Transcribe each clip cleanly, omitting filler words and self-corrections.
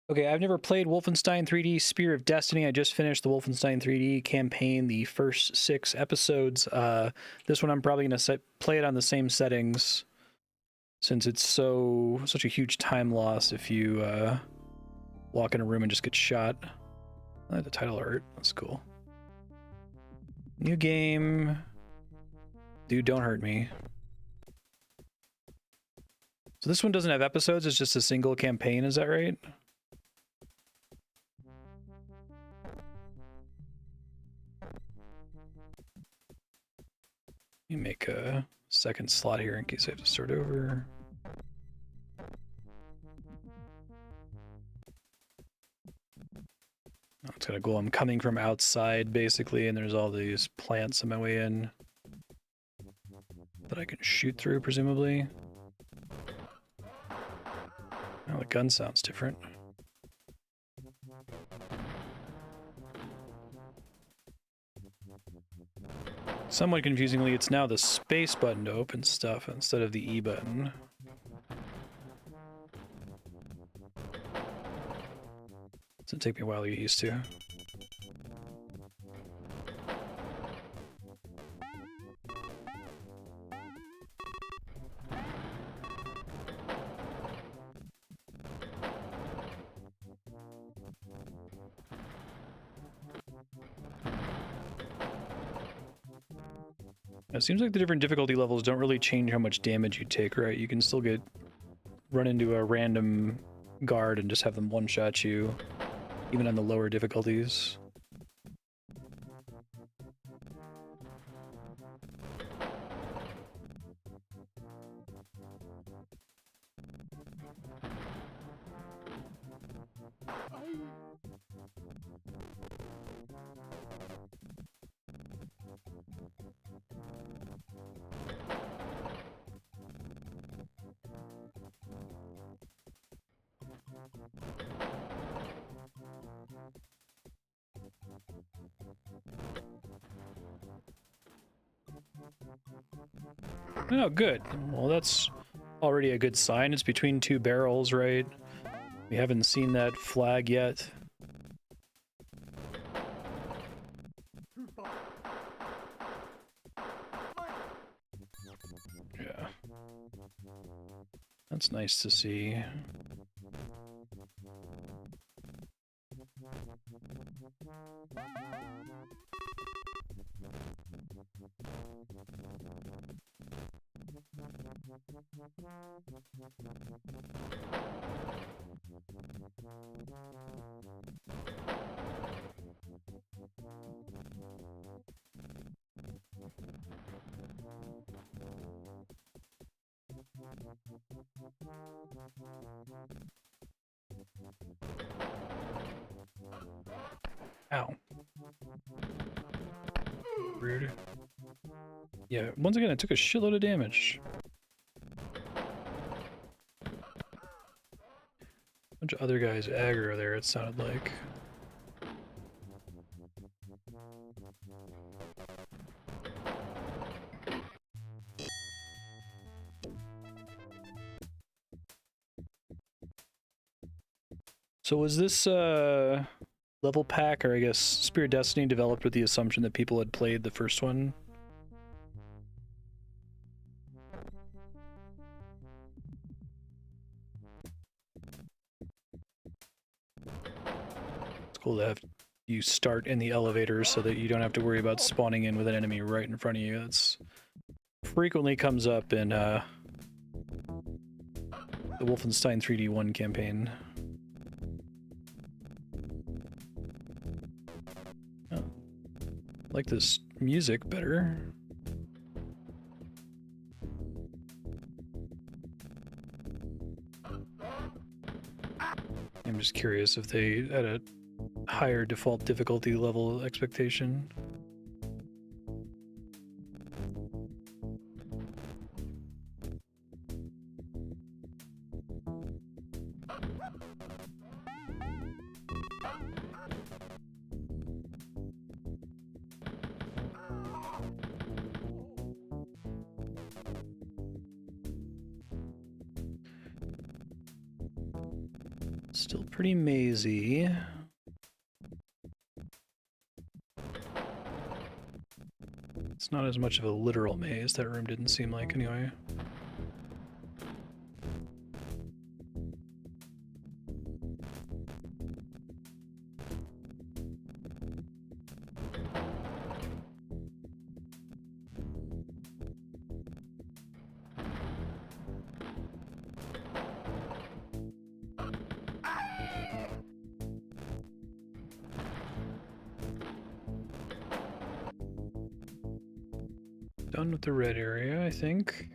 Okay, I've never played Wolfenstein 3D Spear of Destiny. I just finished the Wolfenstein 3D campaign, the first 6 episodes. This one I'm probably going to play it on the same settings since it's such a huge time loss if you walk in a room and just get shot. I like the title art. That's cool. New game. Dude, don't hurt me. So this one doesn't have episodes, it's just a single campaign, is that right? Let me make a second slot here in case I have to start over. Oh, it's got a goal. I'm coming from outside, basically, and there's all these plants on my way in that I can shoot through, presumably. Oh, the gun sounds different. Somewhat confusingly, it's now the space button to open stuff instead of the E button. It's gonna take me a while to get used to. It seems like the different difficulty levels don't really change how much damage you take, right? You can still run into a random guard and just have them one-shot you, even on the lower difficulties. Oh, good. Well, that's already a good sign. It's between 2 barrels, right? We haven't seen that flag yet. Yeah. That's nice to see. Ow. Rude. Yeah, once again, I took a shitload of damage. Bunch of other guys aggro there, it sounded like. So was this level pack, or I guess Spear of Destiny, developed with the assumption that people had played the first one? It's cool to have you start in the elevator so that you don't have to worry about spawning in with an enemy right in front of you. That's frequently comes up in the Wolfenstein 3D 1 campaign. Oh, I like this music better. I'm just curious if they had a higher default difficulty level expectation. Still pretty mazy. It's not as much of a literal maze. That room didn't seem like, anyway. Done with the red area, I think.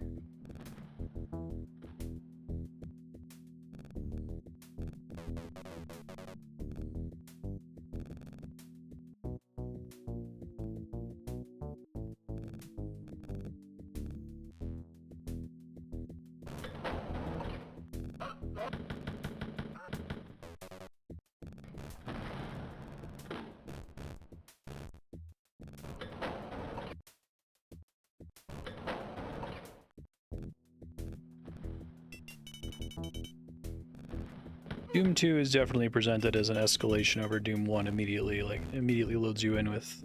Doom 2 is definitely presented as an escalation over Doom 1 immediately, like immediately loads you in with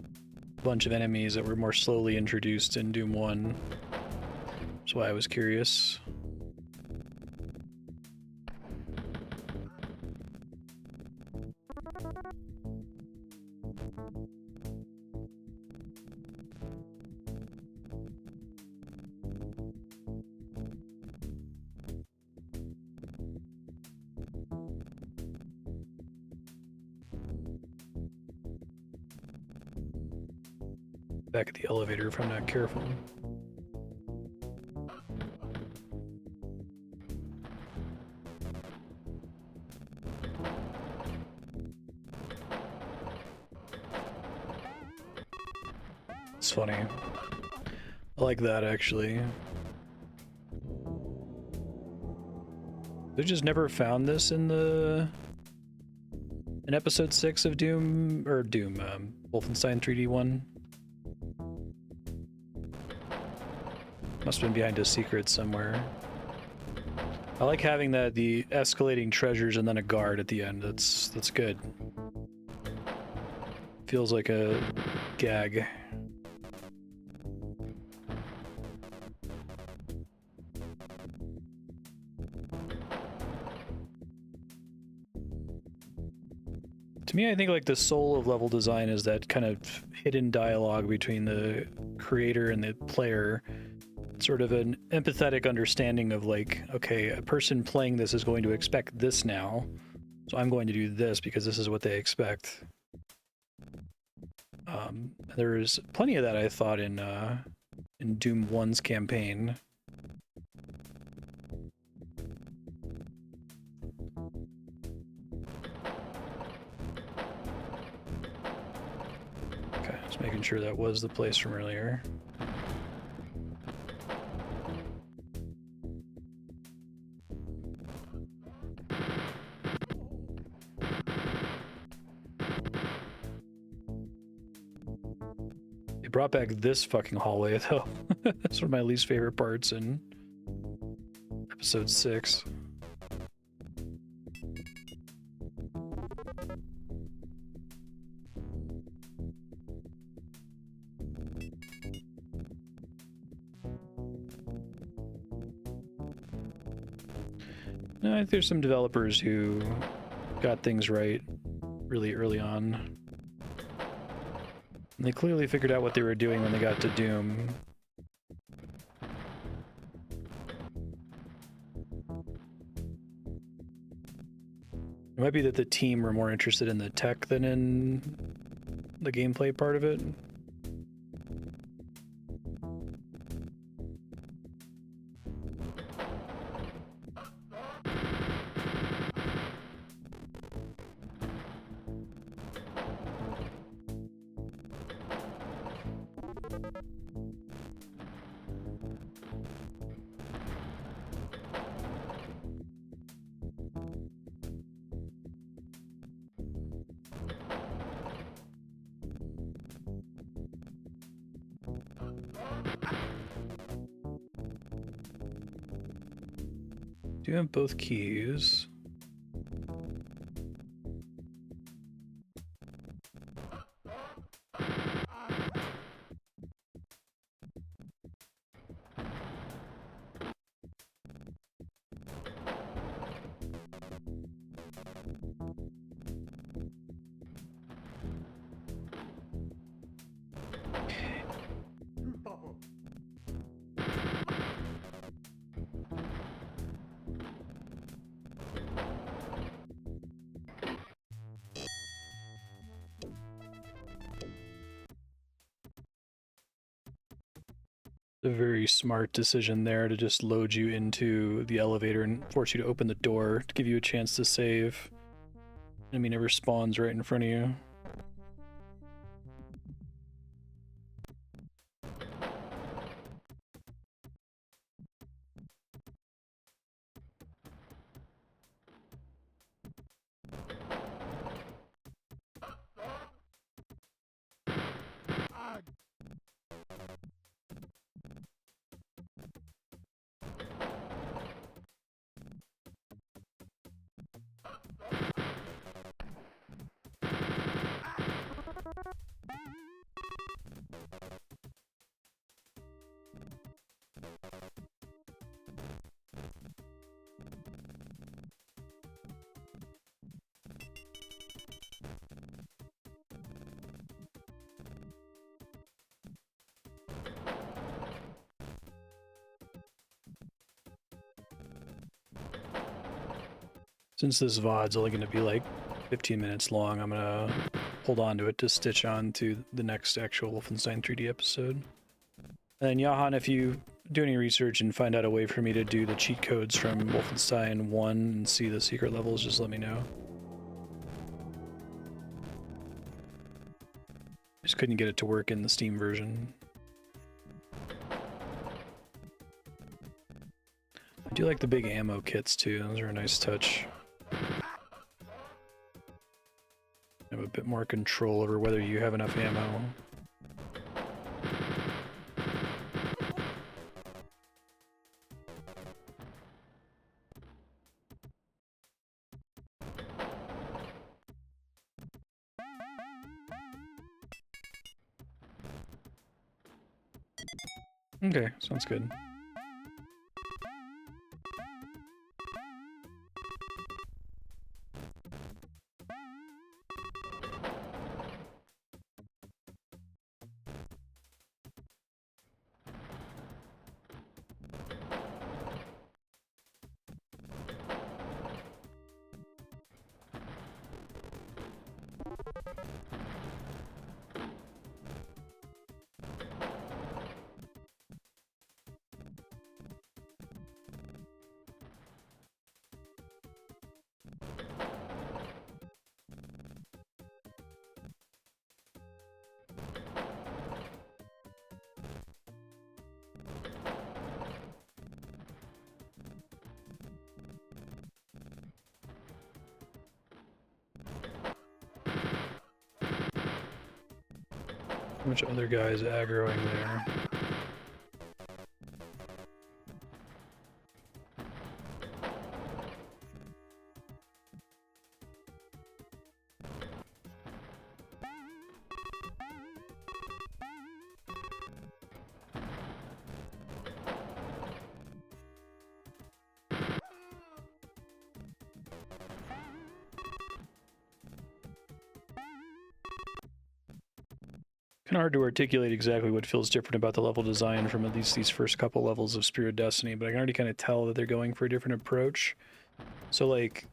a bunch of enemies that were more slowly introduced in Doom 1. That's why I was curious. Back at the elevator if I'm not careful. It's funny. I like that, actually. They just never found this in episode 6 of Wolfenstein 3D 1. Must have been behind a secret somewhere. I like having the escalating treasures and then a guard at the end. That's good. Feels like a gag. To me, I think like the soul of level design is that kind of hidden dialogue between the creator and the player. Sort of an empathetic understanding of like, okay, a person playing this is going to expect this now, so I'm going to do this because this is what they expect. There's plenty of that, I thought, in Doom 1's campaign. Okay, just making sure that was the place from earlier. Brought back this fucking hallway though. That's one of my least favorite parts in episode 6. No, I think there's some developers who got things right really early on. And they clearly figured out what they were doing when they got to Doom. It might be that the team were more interested in the tech than in the gameplay part of it. Do you have both keys? a very smart decision there to just load you into the elevator and force you to open the door to give you a chance to save. Enemy never spawns right in front of you. Since this VOD's only going to be like 15 minutes long, I'm going to hold on to it to stitch on to the next actual Wolfenstein 3D episode. And then Johan, if you do any research and find out a way for me to do the cheat codes from Wolfenstein 1 and see the secret levels, just let me know. Just couldn't get it to work in the Steam version. I do like the big ammo kits too, those are a nice touch. Have a bit more control over whether you have enough ammo. Okay, sounds good. How much other guys aggroing there? Kind of hard to articulate exactly what feels different about the level design from at least these first couple levels of Spear of Destiny, but I can already kind of tell that they're going for a different approach. So like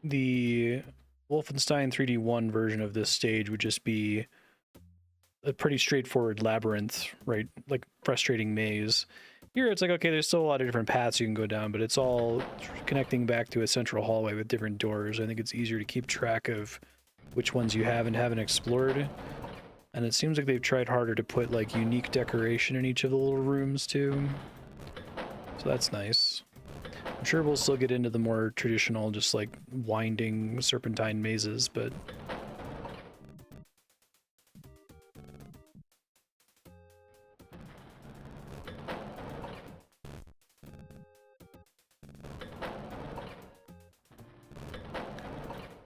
the Wolfenstein 3D 1 version of this stage would just be a pretty straightforward labyrinth, right? Like frustrating maze. Here it's like, okay, there's still a lot of different paths you can go down, but it's all connecting back to a central hallway with different doors. I think it's easier to keep track of which ones you have and haven't explored. And it seems like they've tried harder to put like unique decoration in each of the little rooms too. So that's nice. I'm sure we'll still get into the more traditional, just like winding serpentine mazes, but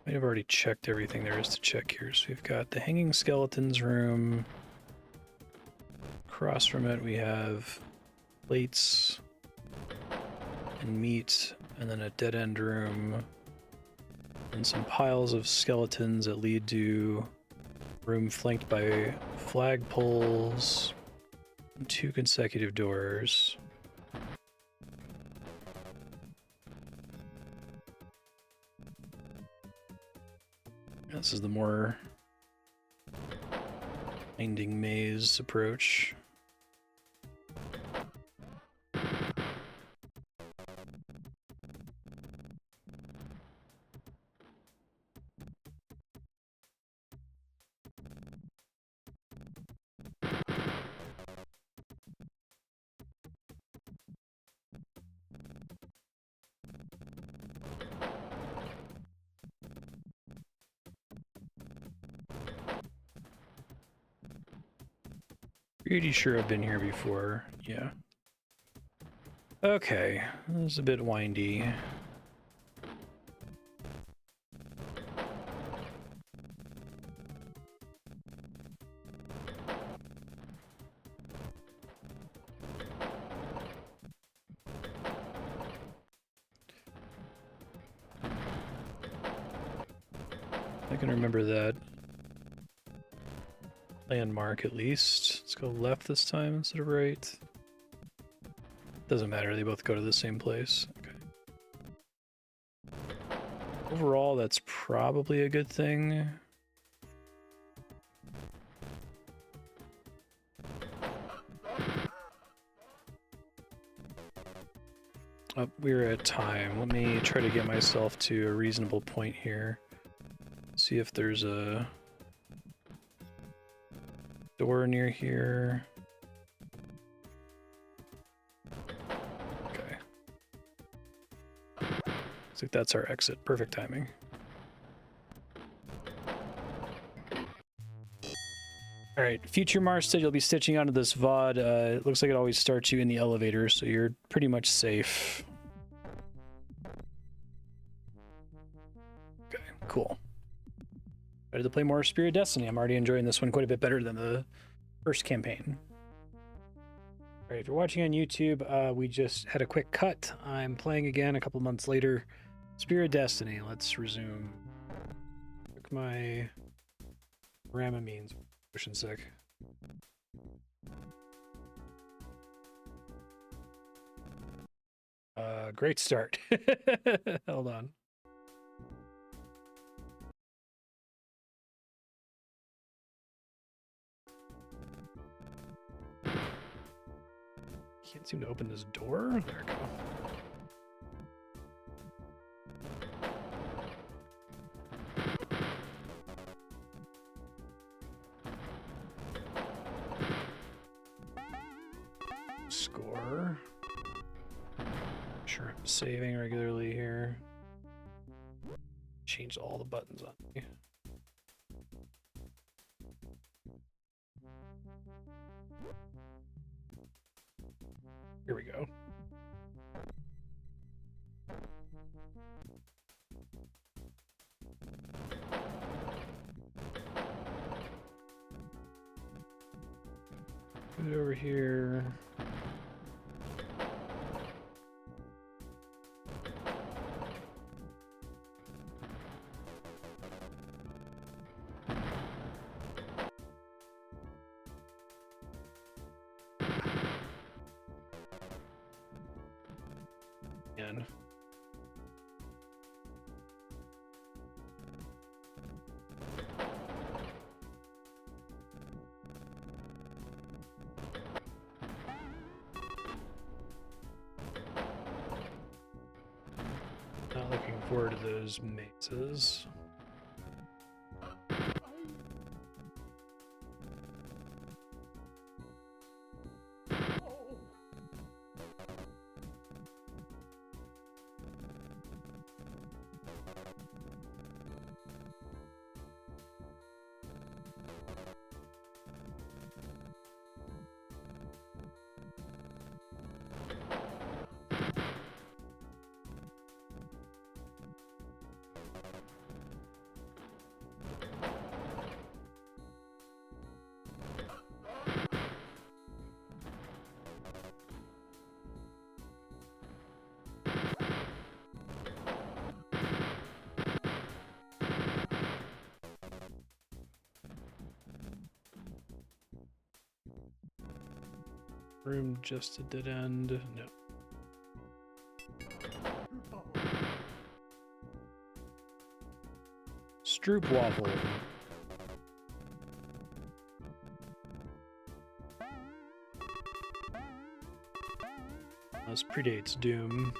I've already checked everything there is to check here. So we've got the Hanging Skeletons room. Across from it we have plates and meat, and then a dead-end room, and some piles of skeletons that lead to a room flanked by flagpoles and 2 consecutive doors. This is the more winding maze approach. Pretty sure I've been here before. Yeah. Okay, this is a bit windy. I can remember that landmark at least. Let's go left this time instead of right. Doesn't matter, they both go to the same place. Okay. Overall, that's probably a good thing. Oh, we're at time. Let me try to get myself to a reasonable point here. See if there's a door near here. Okay. Looks like that's our exit. Perfect timing. Alright, future Marstead, you'll be stitching onto this VOD. It looks like it always starts you in the elevator, so you're pretty much safe. Okay, cool. Ready to play more Spirit of Destiny. I'm already enjoying this one quite a bit better than the first campaign. Alright, if you're watching on YouTube, we just had a quick cut. I'm playing again a couple months later. Spirit of Destiny, let's resume. Took my Ramamines. Sick. Great start. Hold on. Can't seem to open this door. There we go. Score. Sure, I'm saving regularly here. Change all the buttons on me. Here we go. Put it over here. Not looking forward to those mazes. Room just a dead end. No. Stroop waffle. This predates Doom.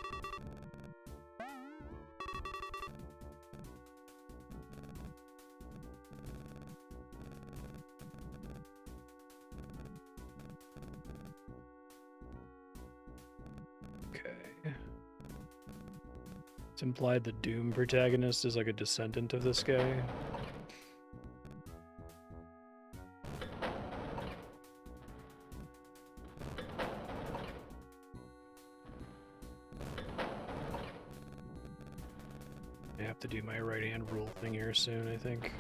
It's implied the Doom protagonist is like a descendant of this guy. to do my right hand rule thing here soon, I think.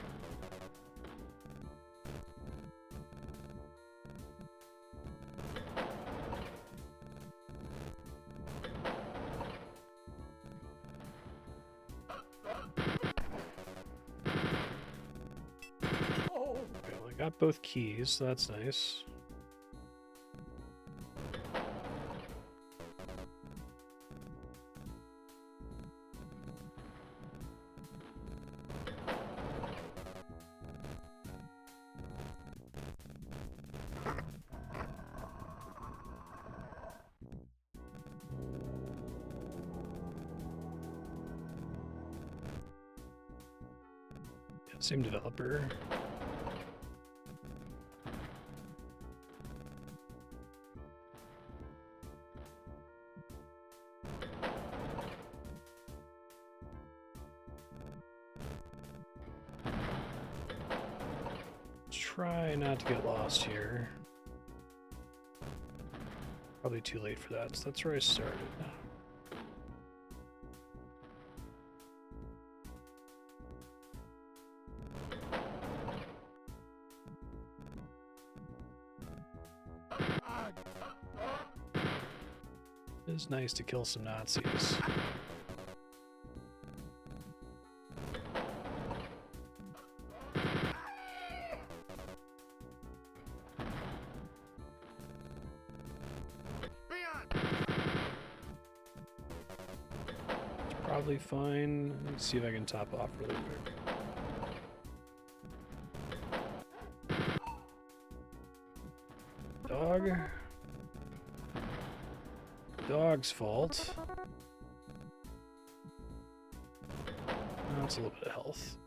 Okay, well, I got both keys, so that's nice. Same developer. Try not to get lost here. Probably too late for that, so that's where I started. It is nice to kill some Nazis. It's probably fine. Let's see if I can top off really quick. Dog. Dog's fault. That's a little bit of health.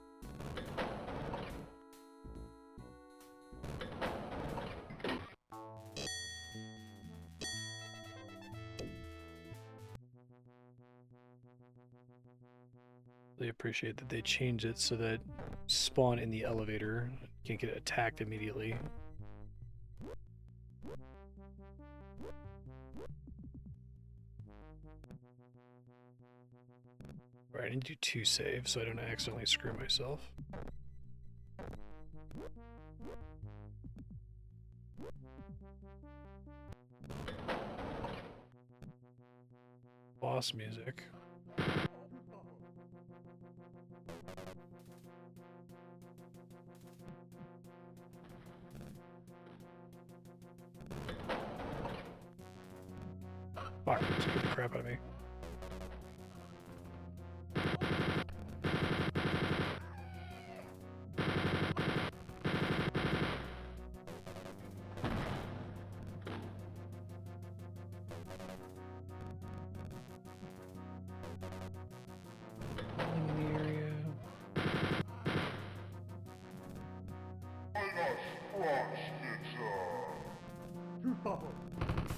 Really appreciate that they changed it so that spawn in the elevator. You can't get attacked immediately. Alright, I need to do 2 saves so I don't accidentally screw myself. Boss music. Fuck, scared the crap out of me.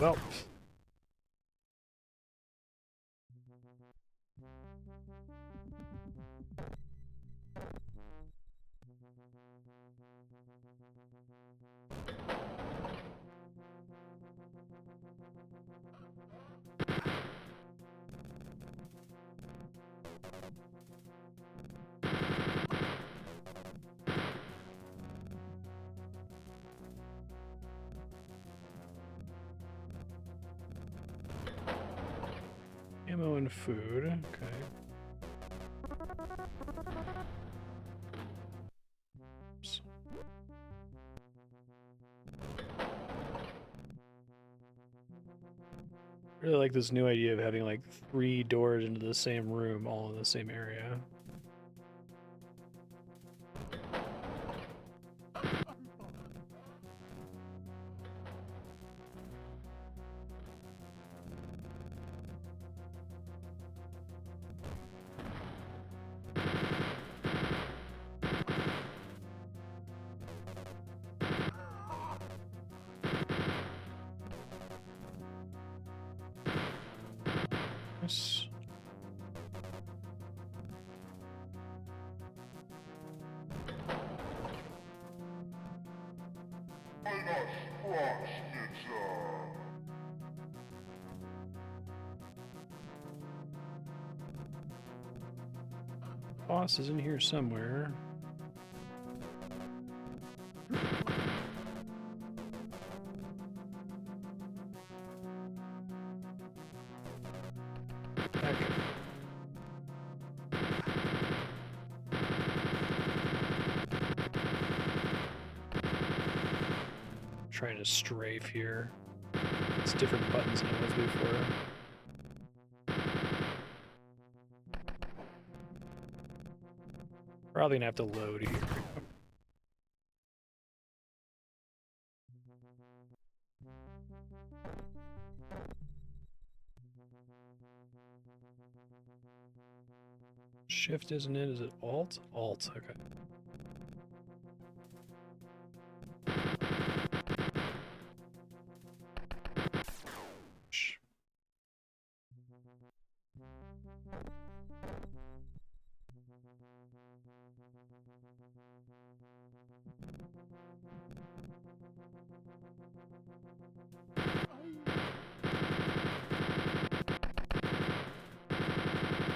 Well. Ammo and food, okay. Oops. Really like this new idea of having like 3 doors into the same room, all in the same area. Nice. Boss is in here somewhere. Trying to strafe here. It's different buttons than it was before. Probably gonna have to load here. Shift isn't it? Is it Alt? Alt, okay.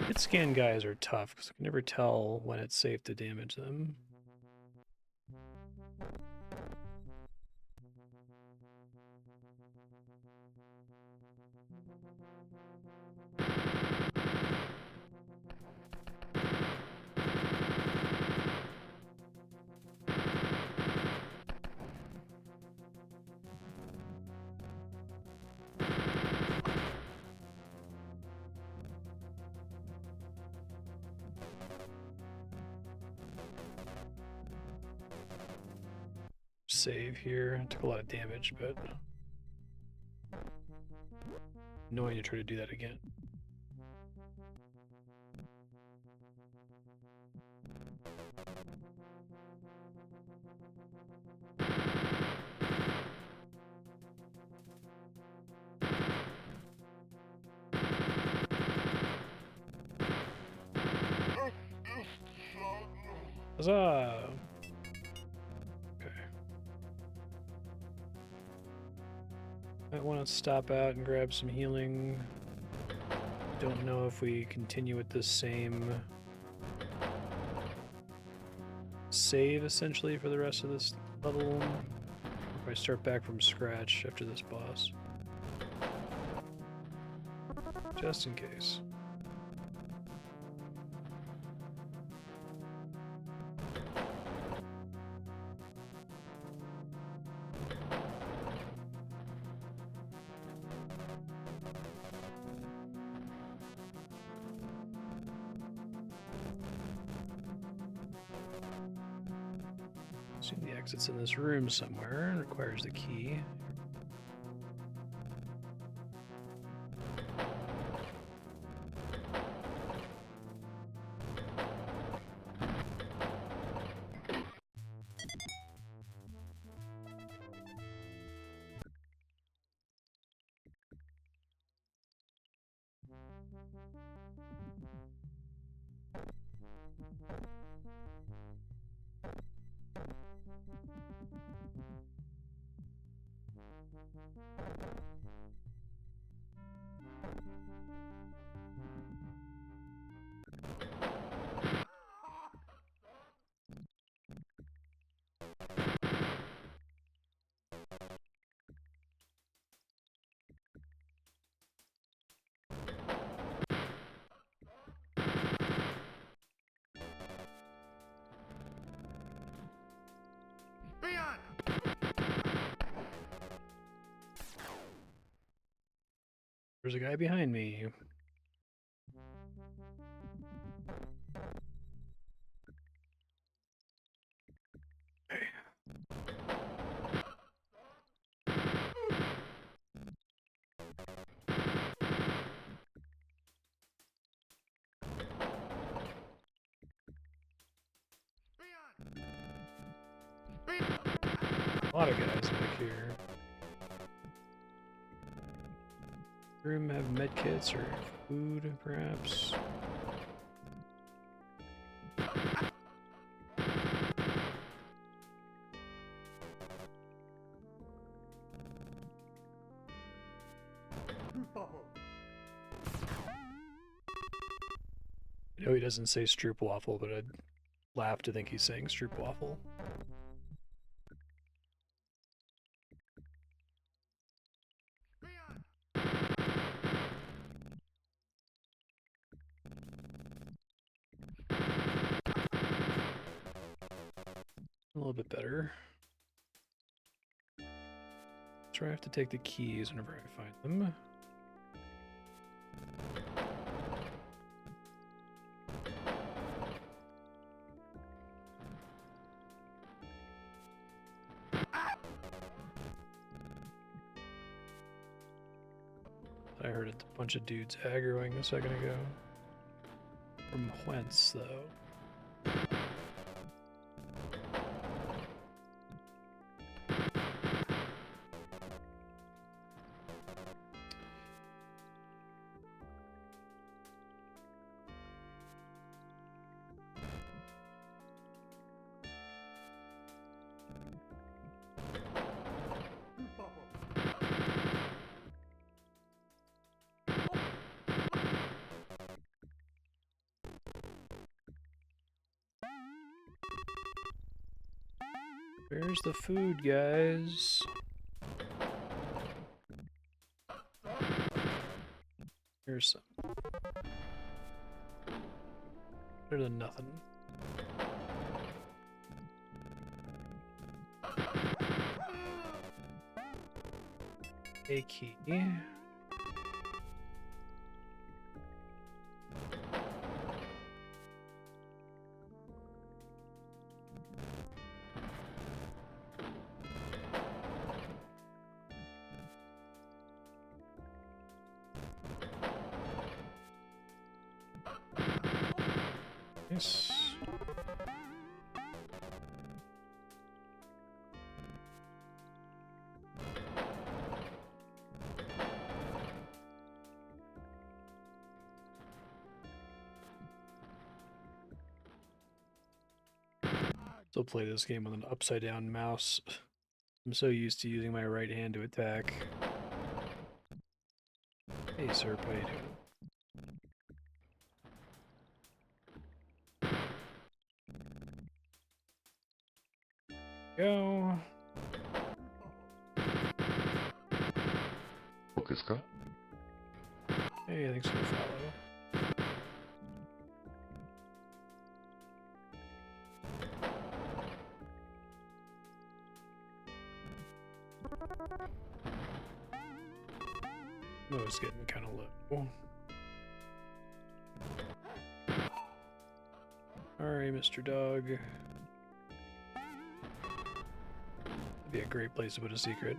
Hit scan guys are tough because I can never tell when it's safe to damage them. Save here. Took a lot of damage, but annoying to try to do that again. Huzzah! Might want to stop out and grab some healing. Don't know if we continue with the same save essentially for the rest of this level. Or if I start back from scratch after this boss. Just in case. Assume the exit's in this room somewhere and requires the key. There's a guy behind me. Okay. A lot of guys back here. Room have medkits or food, perhaps. know he doesn't say stroopwafel, but I'd laugh to think he's saying stroopwafel. A little bit better. That's where I have to take the keys whenever I find them. I heard a bunch of dudes aggroing a second ago. From whence, though? Where's the food, guys? Here's some. Better than nothing. A key. Nice. Still play this game with an upside down mouse. I'm so used to using my right hand to attack. Hey, sir, how you doing? Go. Focus car. Hey, thanks for the follow. Oh, it's getting kind of low. Alright, Mr. Dog. That'd be a great place to put a secret.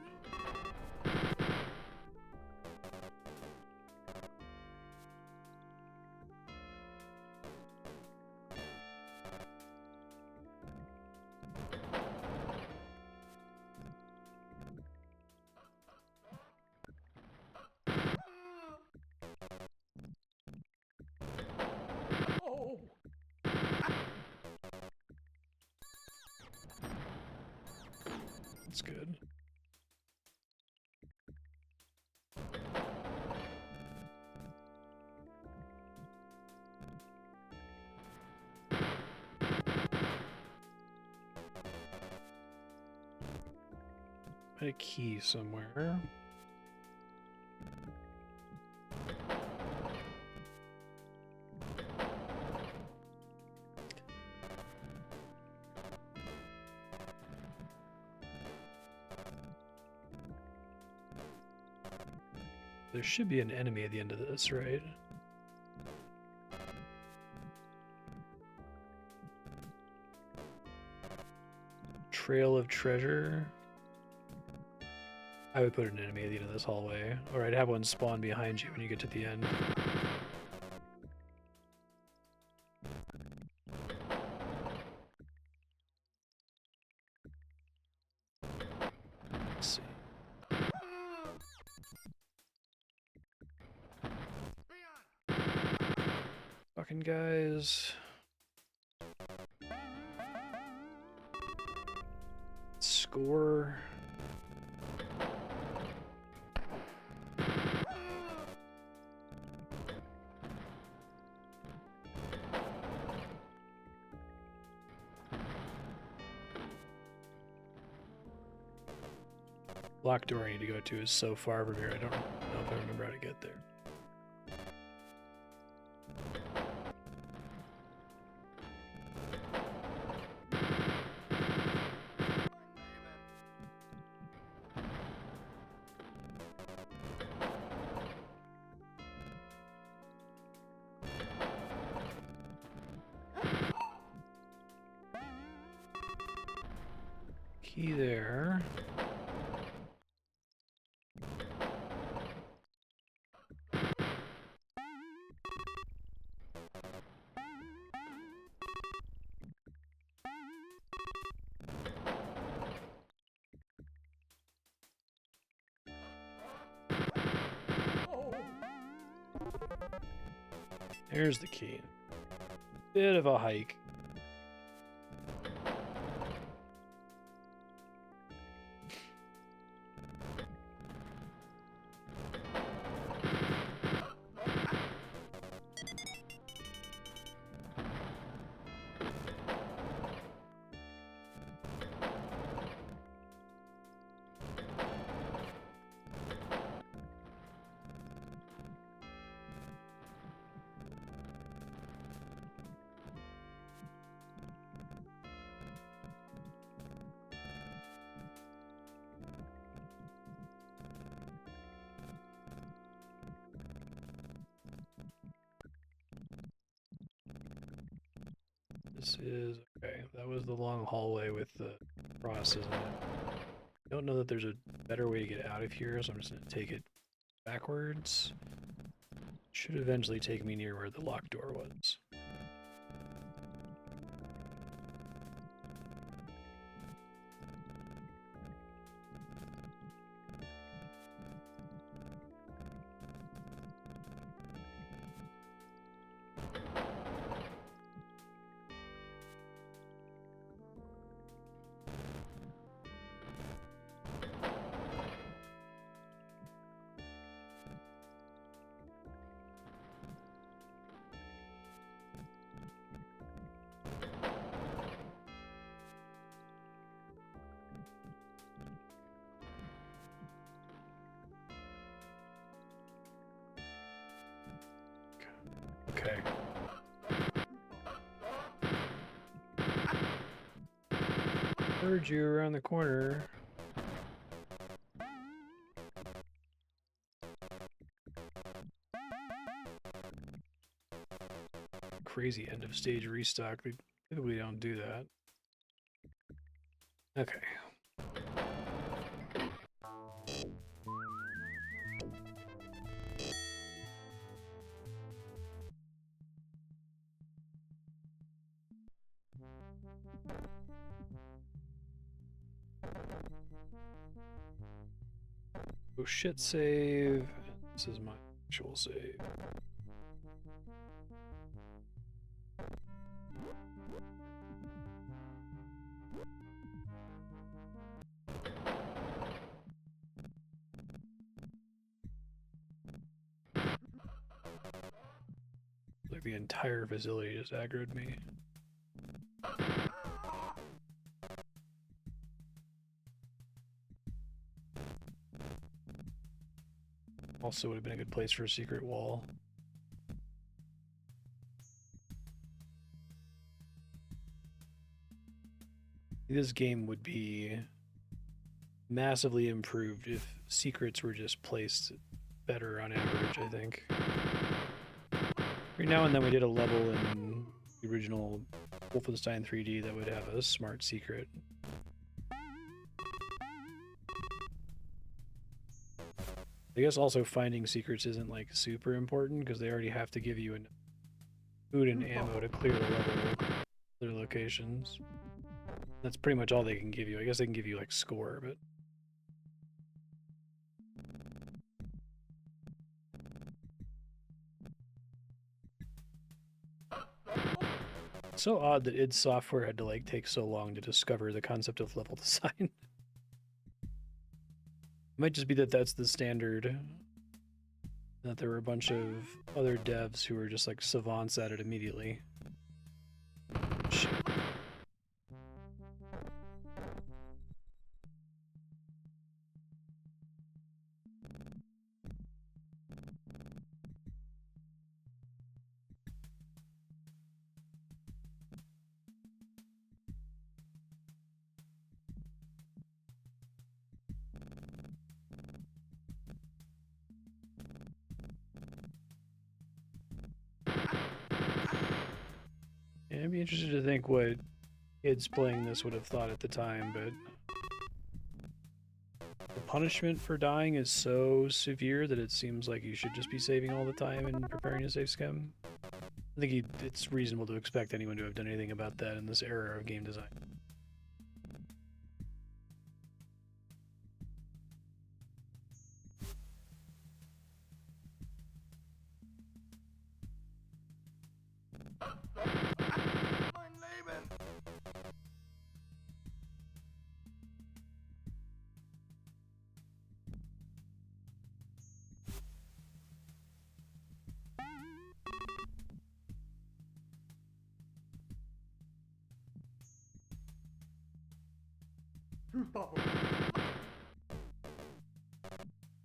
That's good. A key somewhere. There should be an enemy at the end of this, right? Trail of treasure. I would put an enemy at the end of this hallway, or I'd have one spawn behind you when you get to the end. Let's see. Fucking guys. Score. Locked door I need to go to is so far from here, I don't know if I remember how to get there. Key there. There's the key. Bit of a hike. This is okay. That was the long hallway with the crosses in it. I don't know that there's a better way to get out of here, so I'm just gonna take it backwards. Should eventually take me near where the locked door was. Okay. Heard you around the corner. Crazy end of stage restock. They typically don't do that. Okay. Oh shit, save. This is my actual save. Like the entire facility just aggroed me. Also would have been a good place for a secret wall. This game would be massively improved if secrets were just placed better on average, I think. Every now and then we did a level in the original Wolfenstein 3D that would have a smart secret. I guess also finding secrets isn't like super important because they already have to give you enough food and ammo to clear the level, clear locations. That's pretty much all they can give you. I guess they can give you like score, but it's so odd that id Software had to like take so long to discover the concept of level design. It might just be that that's the standard. That there were a bunch of other devs who were just like savants at it immediately. Shit. I'd be interested to think what kids playing this would have thought at the time, but the punishment for dying is so severe that it seems like you should just be saving all the time and preparing to save scum. I think it's reasonable to expect anyone to have done anything about that in this era of game design.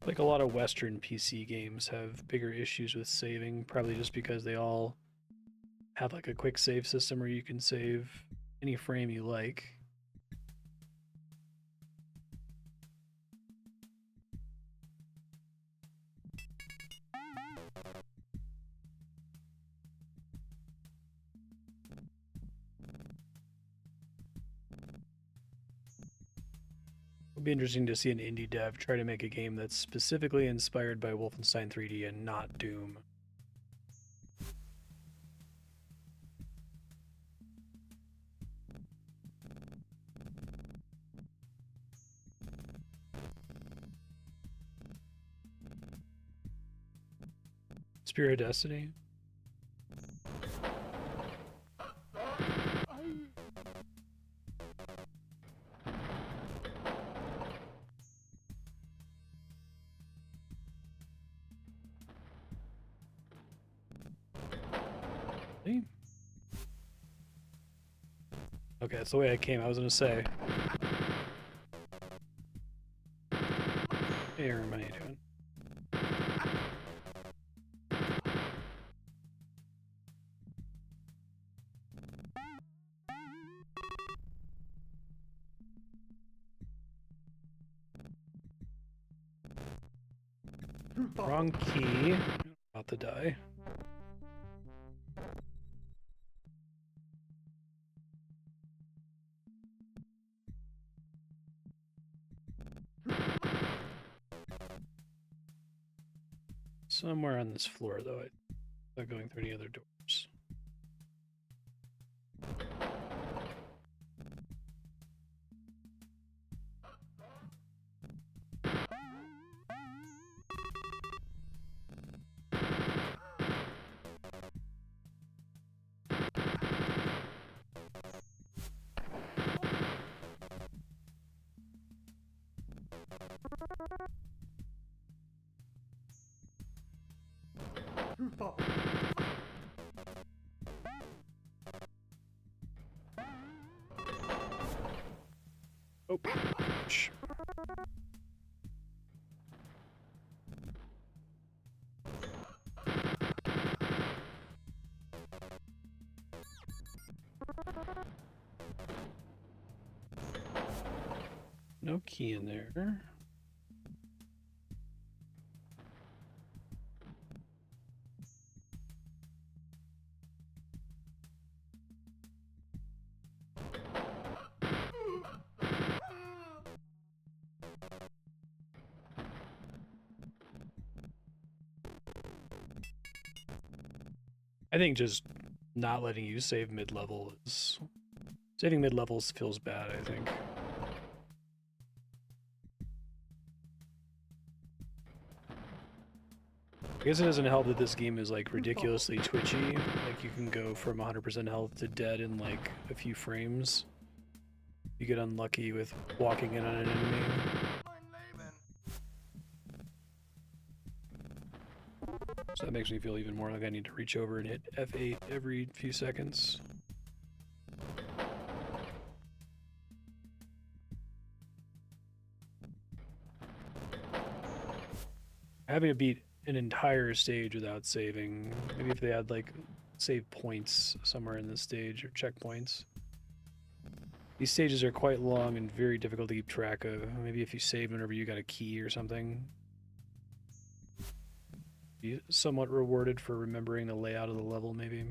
Like a lot of Western PC games have bigger issues with saving, probably just because they all have like a quick save system where you can save any frame you like. It'll be interesting to see an indie dev try to make a game that's specifically inspired by Wolfenstein 3D and not Doom. Spirit of Destiny? Okay, that's the way I came. I was gonna say. Hey, Aaron, how you doing? Wrong key. About to die. Somewhere on this floor, though. I'm not going through any other doors. Oh, shh. No key in there. I think just not letting you save mid-level is... Saving mid-levels feels bad, I think. I guess it doesn't help that this game is like ridiculously twitchy. Like you can go from 100% health to dead in like a few frames. You get unlucky with walking in on an enemy. So that makes me feel even more like I need to reach over and hit F8 every few seconds. Having to beat an entire stage without saving. Maybe if they had like save points somewhere in this stage or checkpoints. These stages are quite long and very difficult to keep track of. Maybe if you save whenever you got a key or something. Be somewhat rewarded for remembering the layout of the level, maybe.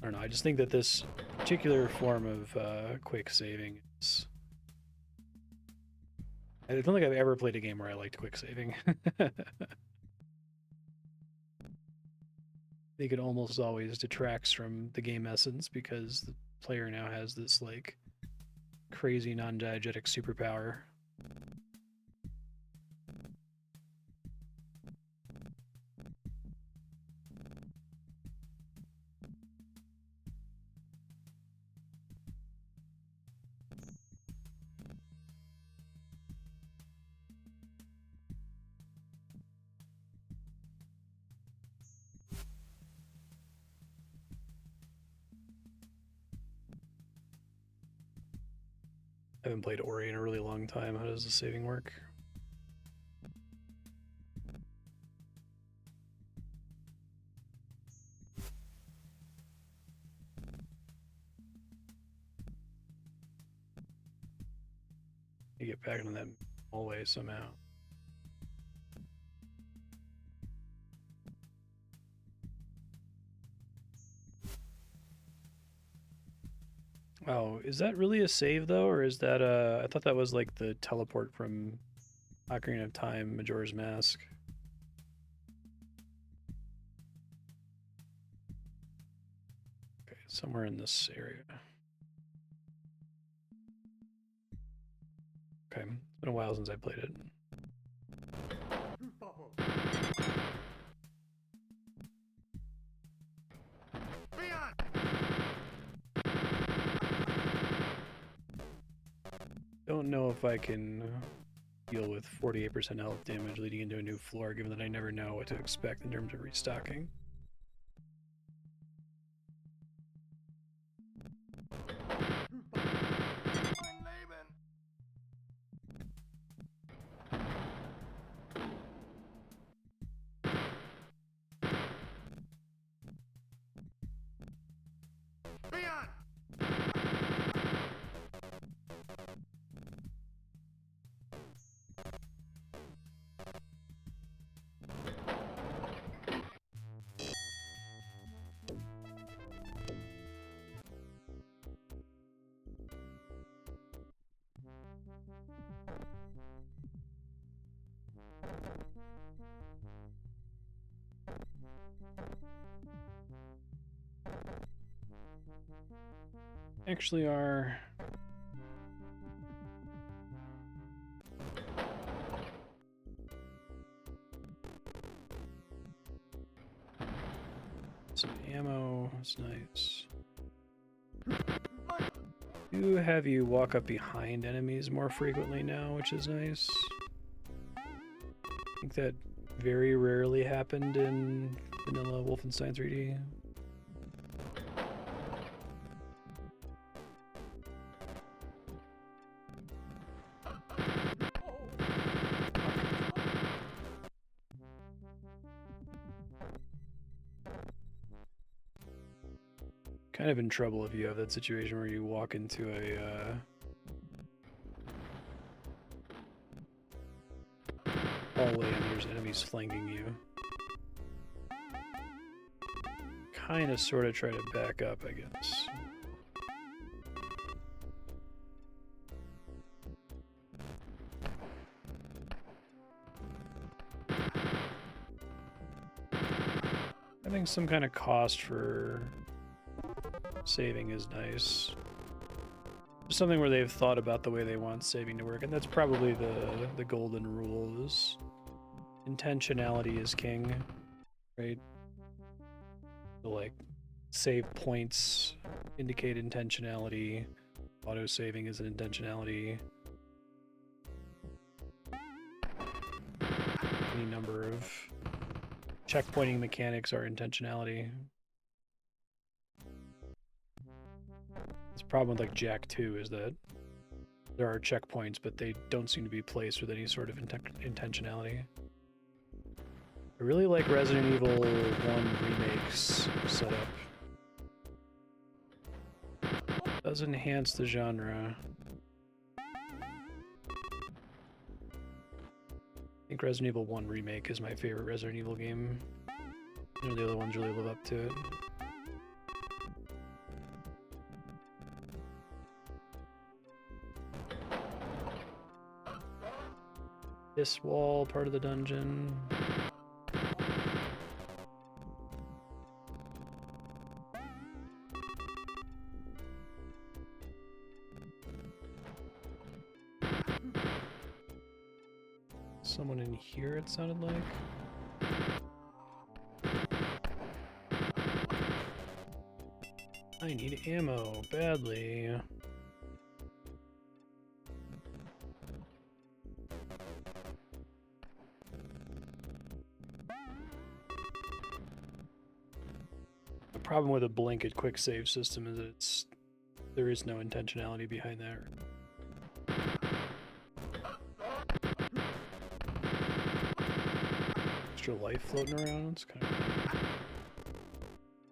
don't know, I just think that this particular form of quick saving is... I don't think I've ever played a game where I liked quick saving. I think it almost always detracts from the game essence because the player now has this like crazy non-diegetic superpower. I haven't played Ori in a really long time. How does the saving work? You get back into that hallway somehow. Oh, is that really a save though, or is that I thought that was like the teleport from Ocarina of Time, Majora's Mask. Okay, somewhere in this area. Okay, it's been a while since I played it. Don't know if I can deal with 48% health damage leading into a new floor, given that I never know what to expect in terms of restocking. Actually are some ammo. It's nice. Do have you walk up behind enemies more frequently now, which is nice. I think that very rarely happened in vanilla Wolfenstein 3D. Kind of in trouble if you have that situation where you walk into a hallway and there's enemies flanking you. Kind of sort of try to back up, I guess. Having some kind of cost for saving is nice. Just something where they've thought about the way they want saving to work, and that's probably the golden rule is intentionality is king, right? So like save points indicate intentionality, auto saving is an intentionality. Any number of checkpointing mechanics are intentionality. The problem with like Jack 2 is that there are checkpoints, but they don't seem to be placed with any sort of intentionality. I really like Resident Evil 1 Remake's setup. Does enhance the genre. I think Resident Evil 1 Remake is my favorite Resident Evil game. None of the other ones really live up to it. This wall, part of the dungeon. Someone in here, it sounded like. I need ammo badly. The problem with a blanket quick save system is that there is no intentionality behind that. Extra life floating around. It's kind of.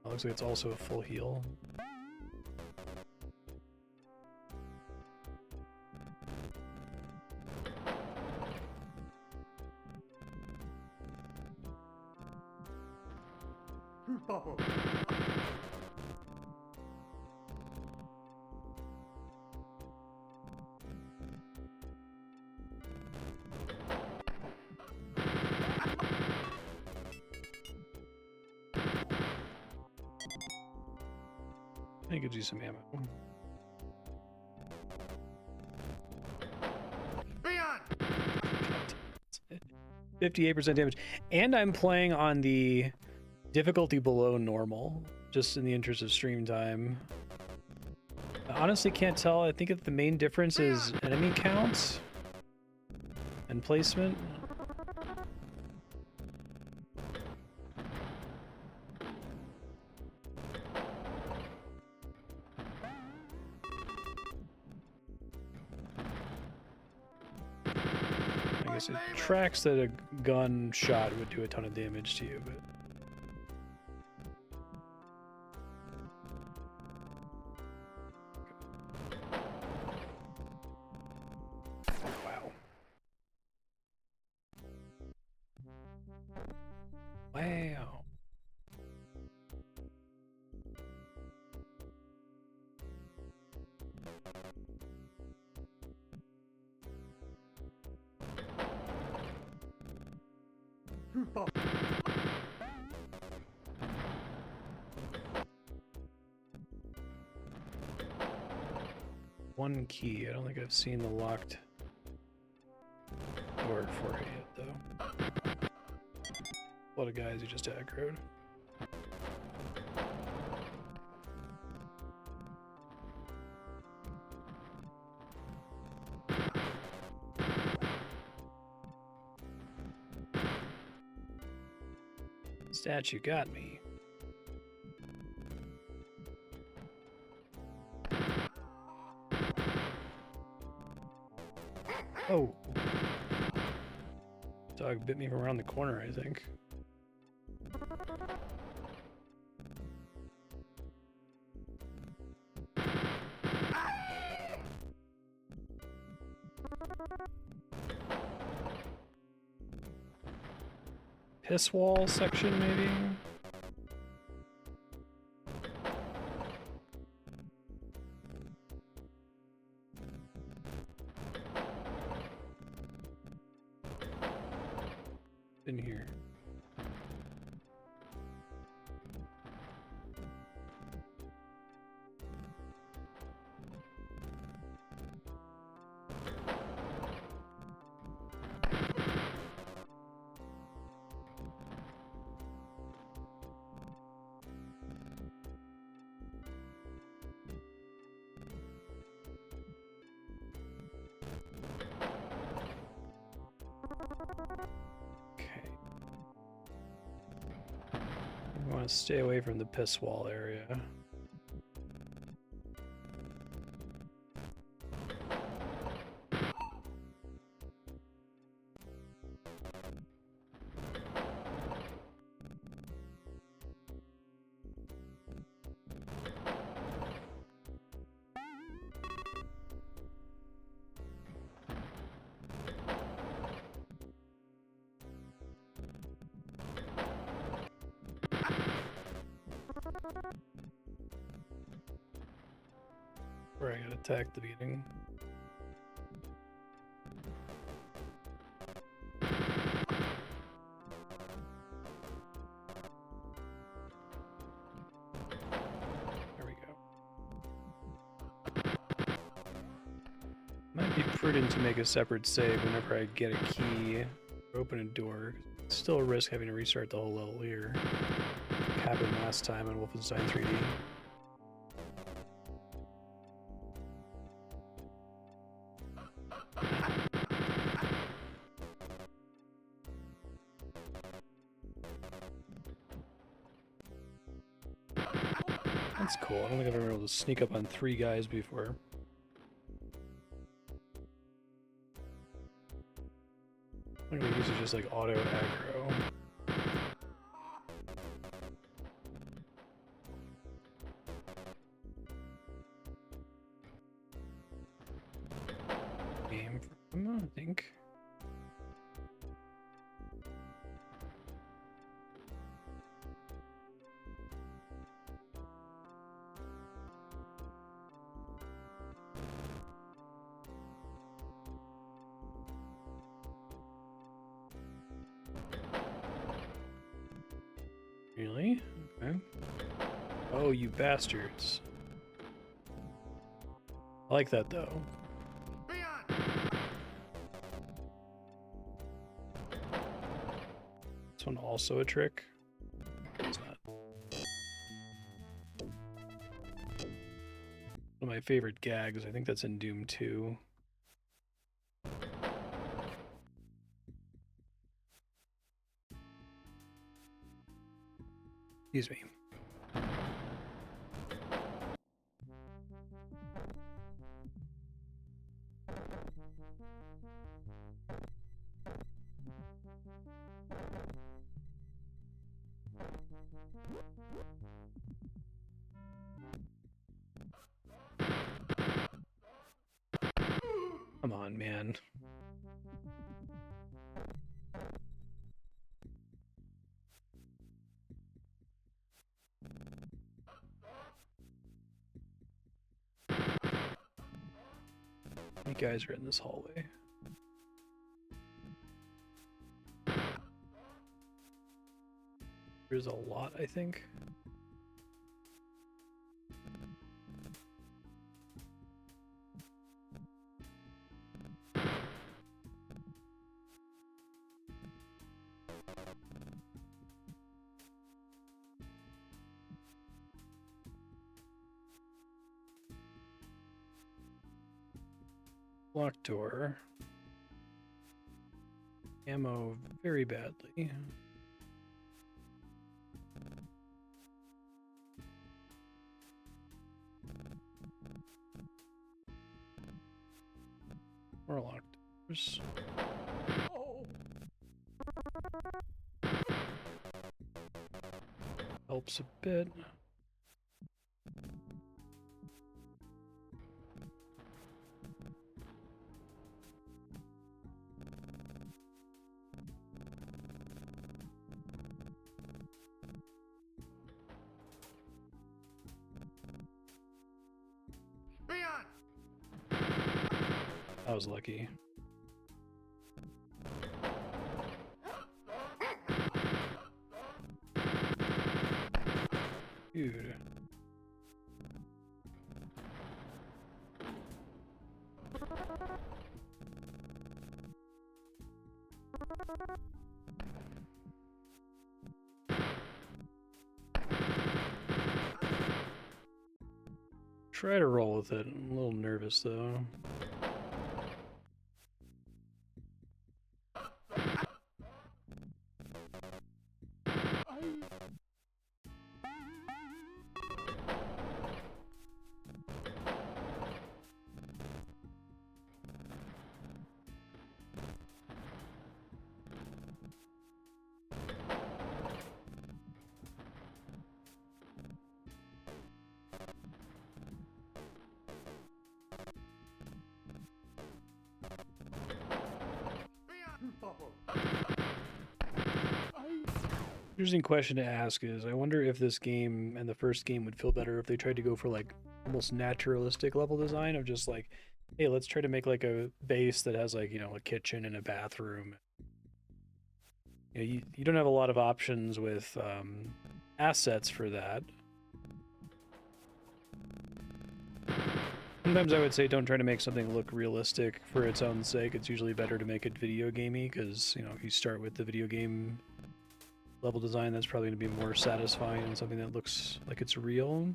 Oh, looks like it's also a full heal. I could use some ammo. 58% damage. And I'm playing on the difficulty below normal, just in the interest of stream time. I honestly can't tell. I think that the main difference is enemy count and placement. I guess it tracks that a gun shot would do a ton of damage to you, but... Wow. Wow. One key. I don't think I've seen the locked door for it yet, though. A lot of guys who just aggroed. Statue got me. Oh. Dog bit me from around the corner, I think. Piss wall section, maybe? In here. Stay away from the piss wall area. Where I gotta attack the beginning. Might be prudent to make a separate save whenever I get a key or open a door. It's still a risk having to restart the whole level here. Like happened last time on Wolfenstein 3D. That's cool. I don't think I've ever been able to sneak up on 3 guys before. I think we usually just like auto aggro. Aim for him, I think. Really? Okay. Oh, you bastards. I like that, though. This one also a trick? It's not. One of my favorite gags. I think that's in Doom 2. Excuse me. Come on, man. You guys are in this hallway. There's a lot, I think. Locked door. Ammo very badly. More locked doors. Helps a bit. I was lucky. Dude. Try to roll with it. I'm a little nervous though. Interesting question to ask is, I wonder if this game and the first game would feel better if they tried to go for like almost naturalistic level design of just like, hey, let's try to make like a base that has like, you know, a kitchen and a bathroom. You know, you don't have a lot of options with assets for that. Sometimes I would say don't try to make something look realistic for its own sake. It's usually better to make it video gamey because, you know, if you start with the video game level design, that's probably going to be more satisfying than something that looks like it's real.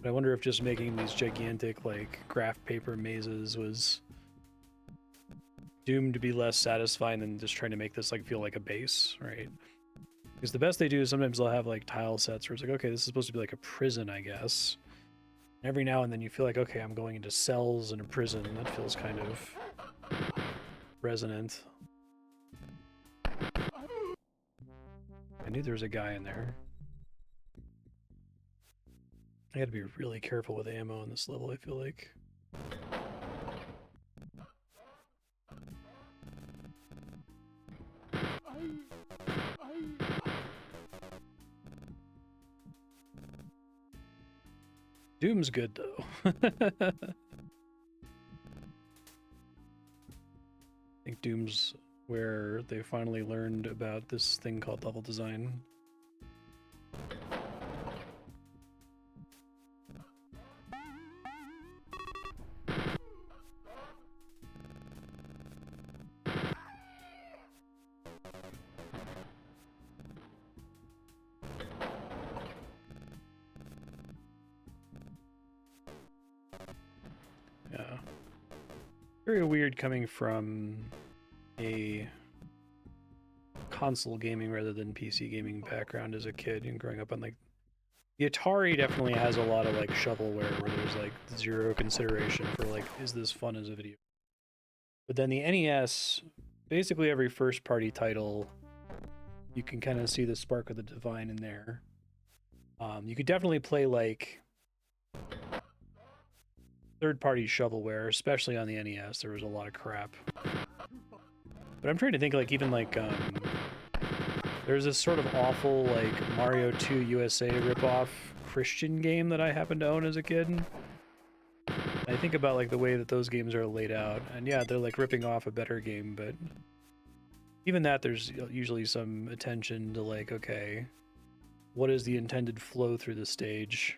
But I wonder if just making these gigantic, like, graph paper mazes was doomed to be less satisfying than just trying to make this, like, feel like a base, right? Because the best they do is sometimes they'll have, like, tile sets where it's like, okay, this is supposed to be like a prison, I guess. Every now and then you feel like, okay, I'm going into cells in a prison. That feels kind of resonant. I knew there was a guy in there. I gotta be really careful with ammo on this level, I feel like. Doom's good, though. I think Doom's where they finally learned about this thing called level design. Yeah. Very weird coming from a console gaming rather than PC gaming background as a kid and growing up on like the Atari definitely has a lot of like shovelware where there's like zero consideration for like, is this fun as a video? But then the NES, basically every first party title, you can kind of see the spark of the divine in there. You could definitely play like third-party shovelware, especially on the NES. There was a lot of crap. But I'm trying to think, like, even, like, there's this sort of awful, like, Mario 2 USA ripoff Christian game that I happened to own as a kid. I think about, like, the way that those games are laid out. And, yeah, they're, like, ripping off a better game, but even that, there's usually some attention to, like, okay, what is the intended flow through the stage?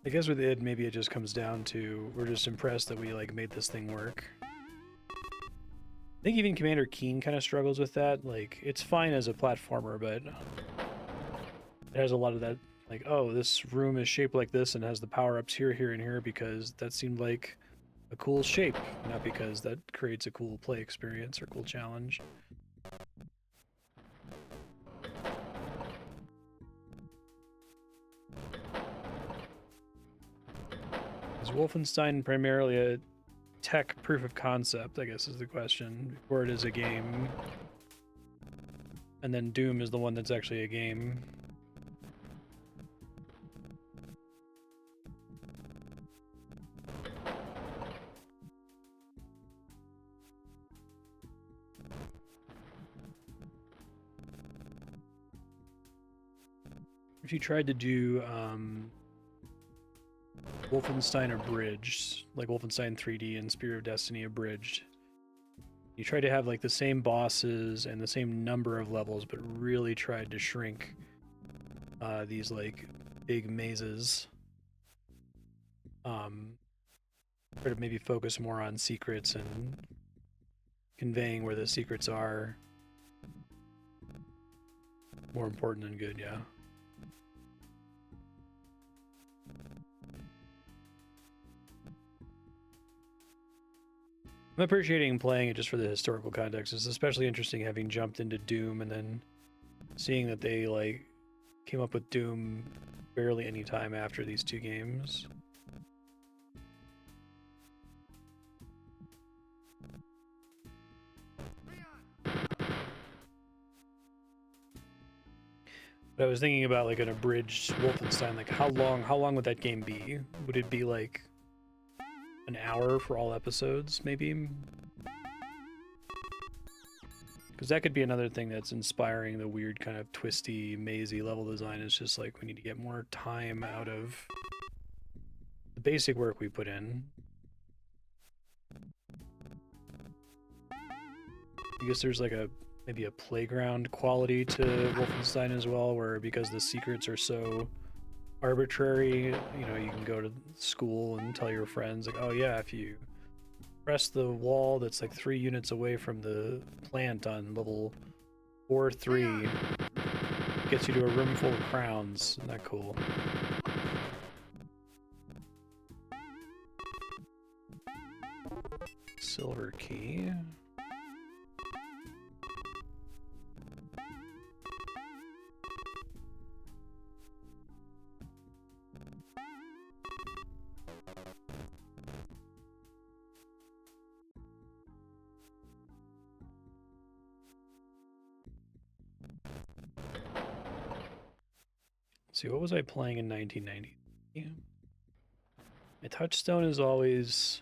I guess with id, maybe it just comes down to we're just impressed that we like made this thing work. I think even Commander Keen kind of struggles with that. Like, it's fine as a platformer, but it has a lot of that, like, oh, this room is shaped like this and has the power-ups here, here, and here because that seemed like a cool shape, not because that creates a cool play experience or cool challenge. Is Wolfenstein primarily a tech proof of concept, I guess is the question, before it is a game? And then Doom is the one that's actually a game. If you tried to do Wolfenstein Abridged, like Wolfenstein 3D and Spear of Destiny Abridged, you tried to have like the same bosses and the same number of levels, but really tried to shrink these like big mazes. Try to maybe focus more on secrets and conveying where the secrets are. More important than good, yeah. I'm appreciating playing it just for the historical context. It's especially interesting having jumped into Doom and then seeing that they like came up with Doom barely any time after these two games. But I was thinking about like an abridged Wolfenstein, like how long would that game be? Would it be like an hour for all episodes, maybe? Because that could be another thing that's inspiring the weird kind of twisty, mazy level design. Is just like we need to get more time out of the basic work we put in. I guess there's like maybe a playground quality to Wolfenstein as well, where because the secrets are so arbitrary, you know, you can go to school and tell your friends, like, oh yeah, if you press the wall that's like 3 units away from the plant on level 4-3, gets you to a room full of crowns. Isn't that cool? Silver key. Let's see, what was I playing in 1990? My touchstone is always,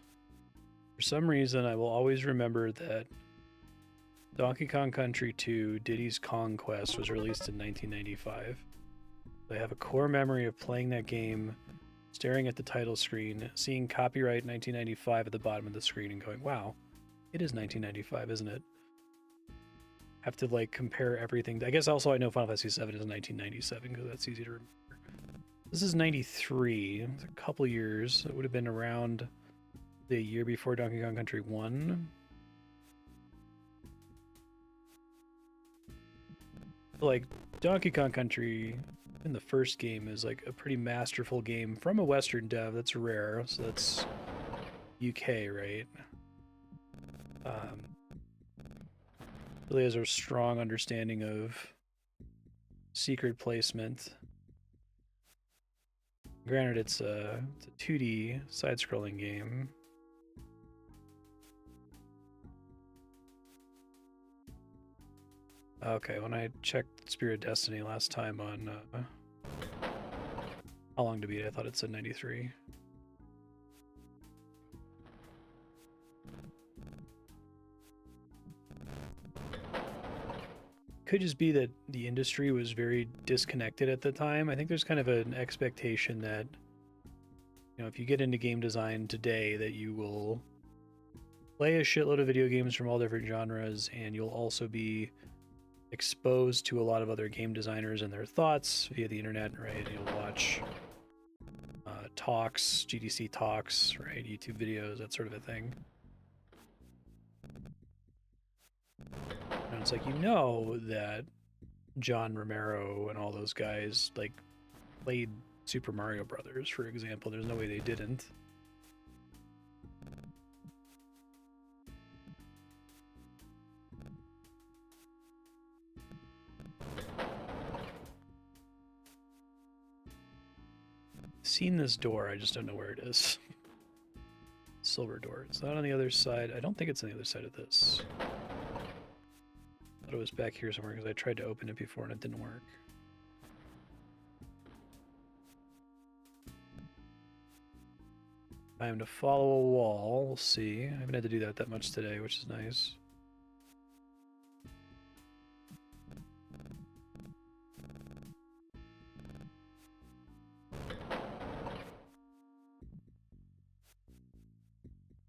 for some reason, I will always remember that Donkey Kong Country 2 Diddy's Kong Quest was released in 1995. I have a core memory of playing that game, staring at the title screen, seeing copyright 1995 at the bottom of the screen and going, wow, it is 1995, isn't it? Have to like compare everything. I guess also I know Final Fantasy VII is 1997 because that's easy to remember. This is 93. It's a couple years. It would have been around the year before Donkey Kong Country 1. Like, Donkey Kong Country in the first game is like a pretty masterful game from a Western dev. That's rare, so that's UK, right? Really has a strong understanding of secret placement. Granted, it's a 2D side-scrolling game. Okay, when I checked Spirit of Destiny last time on how long to beat, I thought it said 93. Could just be that the industry was very disconnected at the time. I think there's kind of an expectation that, you know, if you get into game design today, that you will play a shitload of video games from all different genres, and you'll also be exposed to a lot of other game designers and their thoughts via the internet, right? You'll watch talks, GDC talks, right? YouTube videos, that sort of a thing. And it's like, you know that John Romero and all those guys, like, played Super Mario Brothers, for example. There's no way they didn't. Seen this door, I just don't know where it is. Silver door. It's not on the other side. I don't think it's on the other side of this. I thought it was back here somewhere because I tried to open it before and it didn't work. Time to follow a wall. We'll see. I haven't had to do that much today, which is nice.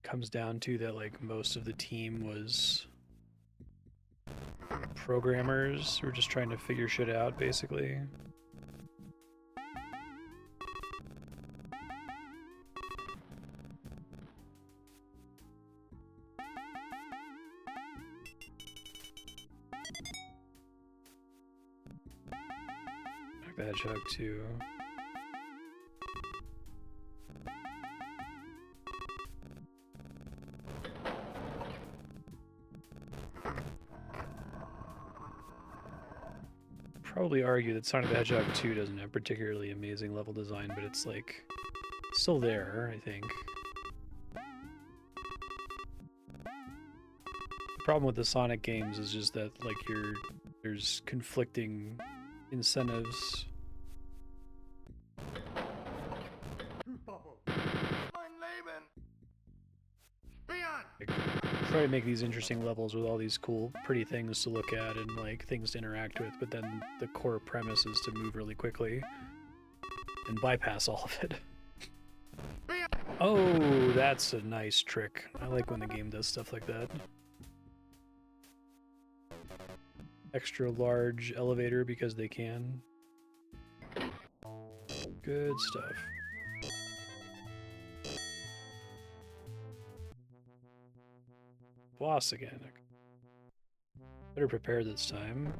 Comes down to that, like, most of the team was programmers who were just trying to figure shit out, basically. Back the Hedgehog 2. Probably argue that Sonic the Hedgehog 2 doesn't have particularly amazing level design, but it's like still there, I think. The problem with the Sonic games is just that, like, there's conflicting incentives. Like, try to make these interesting levels with all these cool, pretty things to look at and, like, things to interact with, but then the core premise is to move really quickly and bypass all of it. Oh, that's a nice trick. I like when the game does stuff like that. extra large elevator because they can. Good stuff. Boss again. Better prepare this time.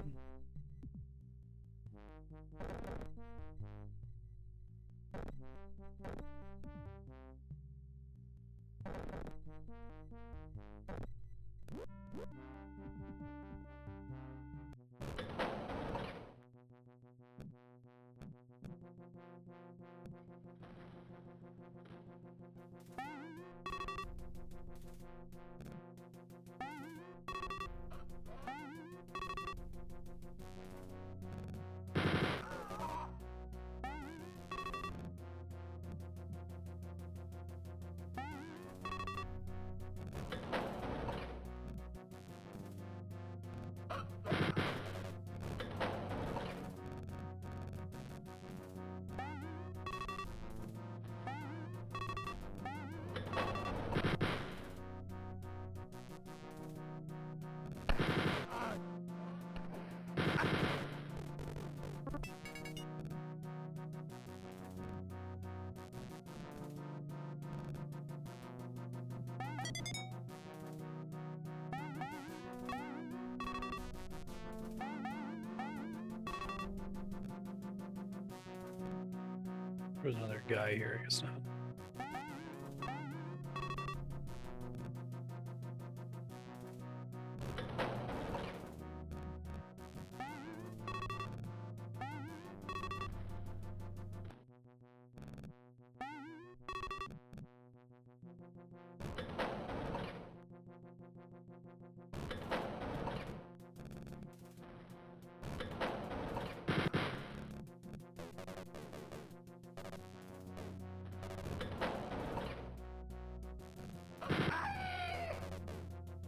There's another guy here, I guess not.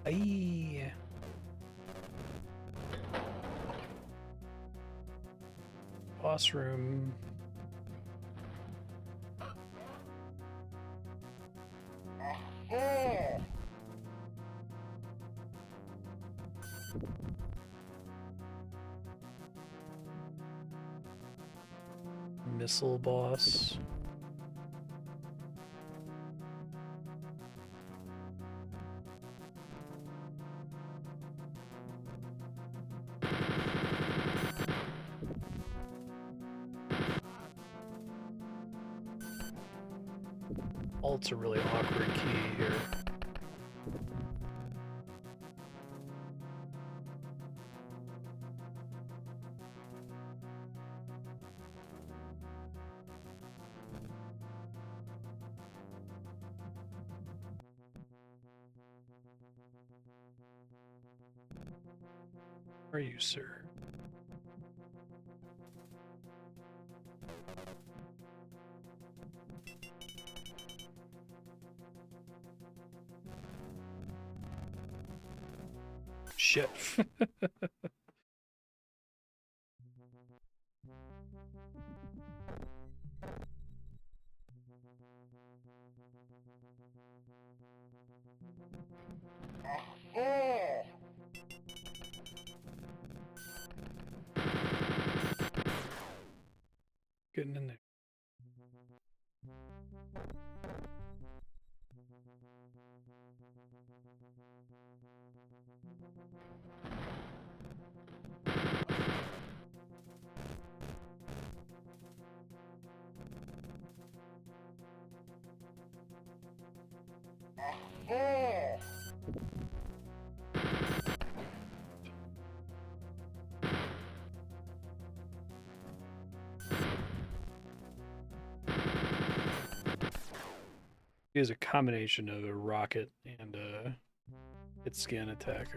Aye. Boss room. Missile boss. Alt's a really awkward key here. Where are you, sir? Shit. Getting in there. It is a combination of a rocket and a hit scan attack.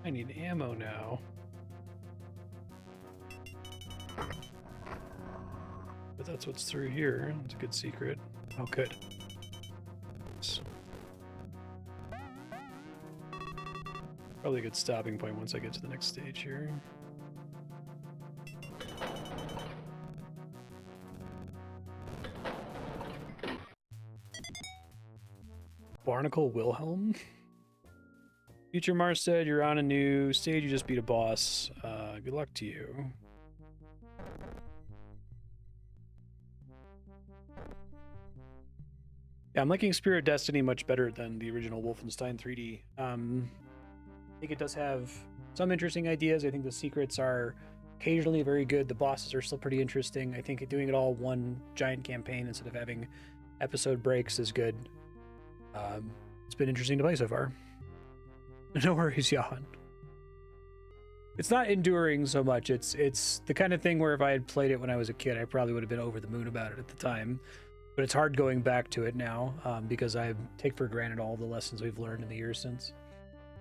I need ammo now. But that's what's through here. It's a good secret. Oh, good. Probably a good stopping point once I get to the next stage here. Barnacle Wilhelm? Future Marstead, you're on a new stage. You just beat a boss. Good luck to you. Yeah, I'm liking Spirit of Destiny much better than the original Wolfenstein 3D. I think it does have some interesting ideas. I think the secrets are occasionally very good. The bosses are still pretty interesting. I think doing it all one giant campaign instead of having episode breaks is good. It's been interesting to play so far. No worries, Johan. It's not enduring so much. It's the kind of thing where if I had played it when I was a kid, I probably would have been over the moon about it at the time. But it's hard going back to it now because I take for granted all the lessons we've learned in the years since.